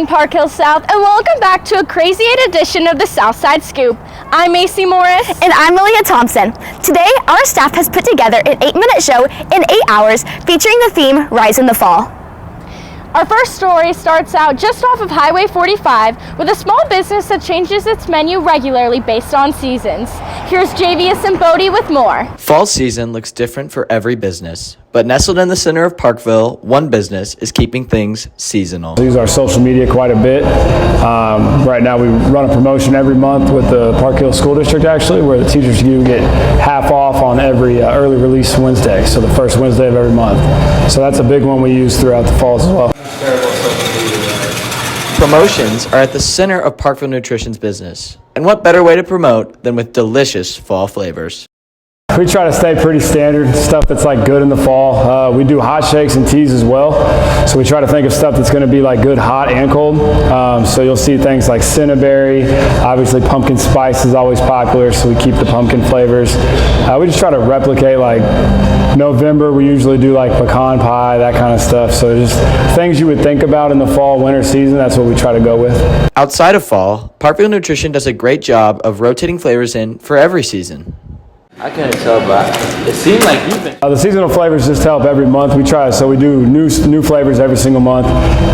morning, Park Hill South, and welcome back to a Crazy 8 edition of the Southside Scoop. I'm Macy Morris. And I'm Malia Thompson. Today, our staff has put together an 8-minute show in 8 hours featuring the theme Rise in the Fall. Our first story starts out just off of Highway 45 with a small business that changes its menu regularly based on seasons. Here's JVS and Bodie with more. Fall season looks different for every business, but nestled in the center of Parkville, one business is keeping things seasonal. We use our social media quite a bit. Right now we run a promotion every month with the Park Hill School District actually, where the teachers get half off on every early release Wednesday, so the first Wednesday of every month. So that's a big one we use throughout the falls as well. Promotions are at the center of Parkville Nutrition's business, and what better way to promote than with delicious fall flavors? We try to stay pretty standard, stuff that's like good in the fall. We do hot shakes and teas as well. So we try to think of stuff that's going to be like good hot and cold. So you'll see things like cinnaberry, obviously pumpkin spice is always popular, so we keep the pumpkin flavors. We just try to replicate like November, we usually do like pecan pie, that kind of stuff. So just things you would think about in the fall, winter season, that's what we try to go with. Outside of fall, Parkville Nutrition does a great job of rotating flavors in for every season. I couldn't tell, but it seemed like you've been... The seasonal flavors just help every month. We try, so we do new flavors every single month.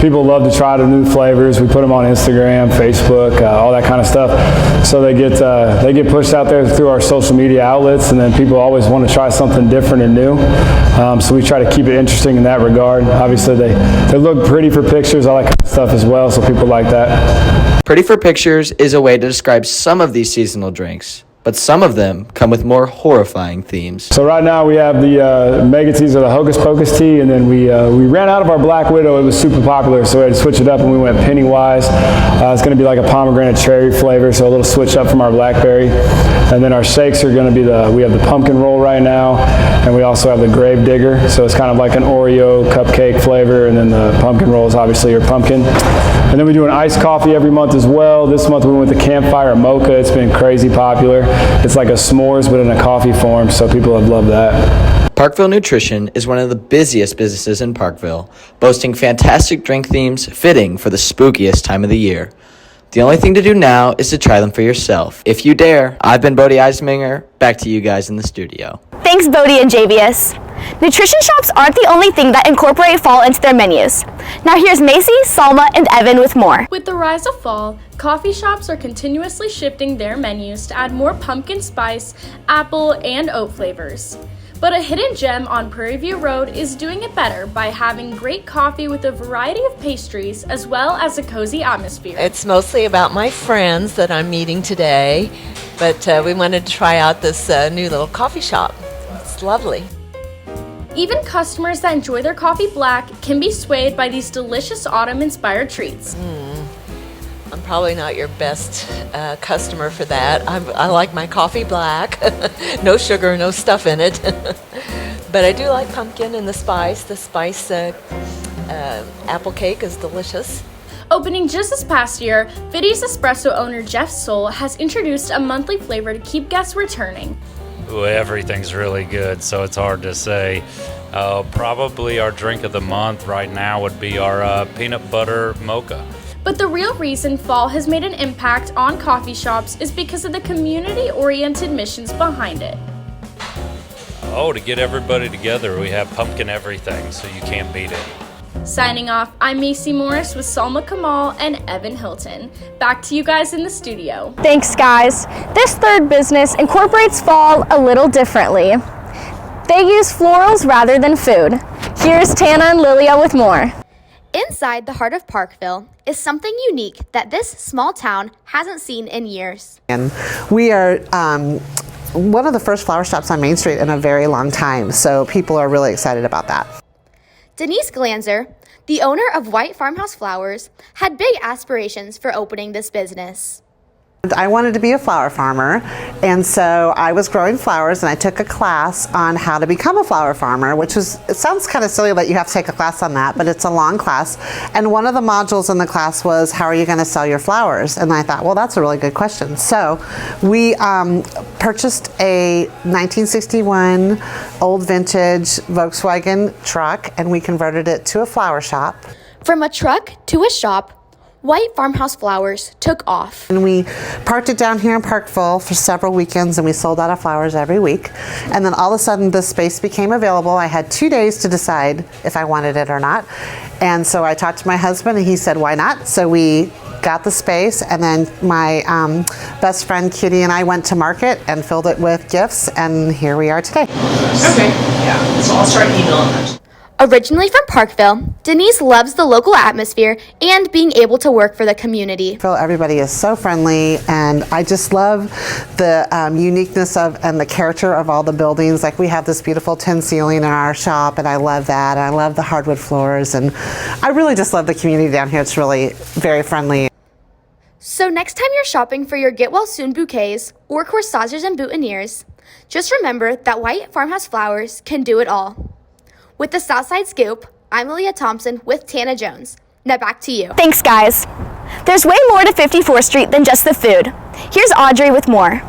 People love to try the new flavors. We put them on Instagram, Facebook, all that kind of stuff. So they get pushed out there through our social media outlets, and then people always want to try something different and new. So we try to keep it interesting in that regard. Obviously, they look pretty for pictures, all that kind of stuff as well, so people like that. Pretty for pictures is a way to describe some of these seasonal drinks, but some of them come with more horrifying themes. So right now we have the mega teas or the Hocus Pocus tea, and then we ran out of our Black Widow. It was super popular, so we had to switch it up, and we went Pennywise. It's going to be like a pomegranate cherry flavor, so a little switch up from our blackberry. And then our shakes are going to be we have the pumpkin roll right now, and we also have the Grave Digger, so it's kind of like an Oreo cupcake flavor, and then the pumpkin roll is obviously your pumpkin. And then we do an iced coffee every month as well. This month we went with the Campfire Mocha. It's been crazy popular. It's like a s'mores, but in a coffee form, so people have loved that. Parkville Nutrition is one of the busiest businesses in Parkville, boasting fantastic drink themes fitting for the spookiest time of the year. The only thing to do now is to try them for yourself. If you dare. I've been Bodie Eisminger. Back to you guys in the studio. Thanks, Bodie and JVS. Nutrition shops aren't the only thing that incorporate fall into their menus. Now here's Macy, Salma, and Evan with more. With the rise of fall, coffee shops are continuously shifting their menus to add more pumpkin spice, apple, and oat flavors. But a hidden gem on Prairie View Road is doing it better by having great coffee with a variety of pastries as well as a cozy atmosphere. It's mostly about my friends that I'm meeting today, but we wanted to try out this new little coffee shop. It's lovely. Even customers that enjoy their coffee black can be swayed by these delicious autumn-inspired treats. I'm probably not your best customer for that. I like my coffee black. No sugar, no stuff in it. But I do like pumpkin and the spice. The spice apple cake is delicious. Opening just this past year, Fiddy's Espresso owner Jeff Soul has introduced a monthly flavor to keep guests returning. Ooh, everything's really good, so it's hard to say. Probably our drink of the month right now would be our peanut butter mocha. But the real reason fall has made an impact on coffee shops is because of the community-oriented missions behind it. Oh, to get everybody together, we have pumpkin everything, so you can't beat it. Signing off, I'm Macy Morris with Salma Kamal and Evan Hilton. Back to you guys in the studio. Thanks, guys. This third business incorporates fall a little differently. They use florals rather than food. Here's Tana and Lilia with more. Inside the heart of Parkville is something unique that this small town hasn't seen in years. And we are one of the first flower shops on Main Street in a very long time, so people are really excited about that. Denise Glanzer, the owner of White Farmhouse Flowers, had big aspirations for opening this business. I wanted to be a flower farmer, and so I was growing flowers, and I took a class on how to become a flower farmer, which was, it sounds kind of silly that you have to take a class on that, but it's a long class. And one of the modules in the class was, how are you going to sell your flowers? And I thought, well, that's a really good question. So we purchased a 1961 old vintage Volkswagen truck, and we converted it to a flower shop. From a truck to a shop, White Farmhouse Flowers took off. And we parked it down here in Parkville for several weekends, and we sold out of flowers every week. And then all of a sudden, the space became available. I had 2 days to decide if I wanted it or not. And so I talked to my husband, and he said, why not? So we got the space, and then my best friend Kitty and I went to market and filled it with gifts, and here we are today. Okay, yeah, so I'll start emailing them. Originally from Parkville, Denise loves the local atmosphere and being able to work for the community. Everybody is so friendly, and I just love the uniqueness of and the character of all the buildings. Like, we have this beautiful tin ceiling in our shop, and I love that. And I love the hardwood floors, and I really just love the community down here. It's really very friendly. So next time you're shopping for your get well soon bouquets or corsages and boutonnieres, just remember that White Farmhouse Flowers can do it all. With the Southside Scoop, I'm Aaliyah Thompson with Tana Jones. Now back to you. Thanks, guys. There's way more to 54th Street than just the food. Here's Audrey with more.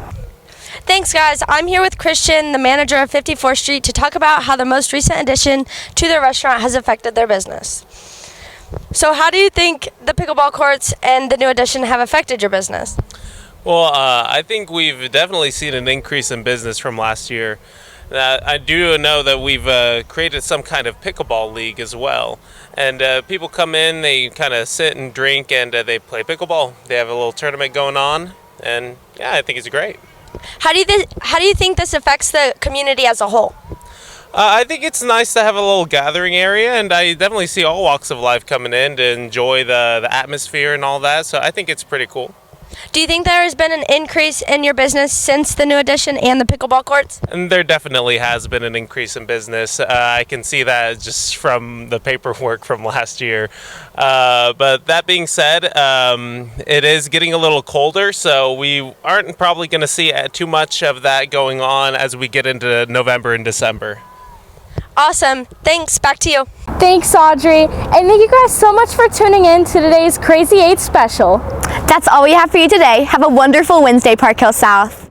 Thanks, guys. I'm here with Christian, the manager of 54th Street, to talk about how the most recent addition to their restaurant has affected their business. So how do you think the pickleball courts and the new addition have affected your business? Well, I think we've definitely seen an increase in business from last year. I do know that we've created some kind of pickleball league as well. And people come in, they kind of sit and drink, and they play pickleball. They have a little tournament going on, and yeah, I think it's great. How do you think this affects the community as a whole? I think it's nice to have a little gathering area, and I definitely see all walks of life coming in to enjoy the atmosphere and all that, so I think it's pretty cool. Do you think there has been an increase in your business since the new addition and the pickleball courts? And there definitely has been an increase in business. I can see that just from the paperwork from last year. But that being said, it is getting a little colder, so we aren't probably going to see too much of that going on as we get into November and December. Awesome. Thanks. Back to you. Thanks, Audrey. And thank you guys so much for tuning in to today's Crazy 8 special. That's all we have for you today. Have a wonderful Wednesday, Park Hill South.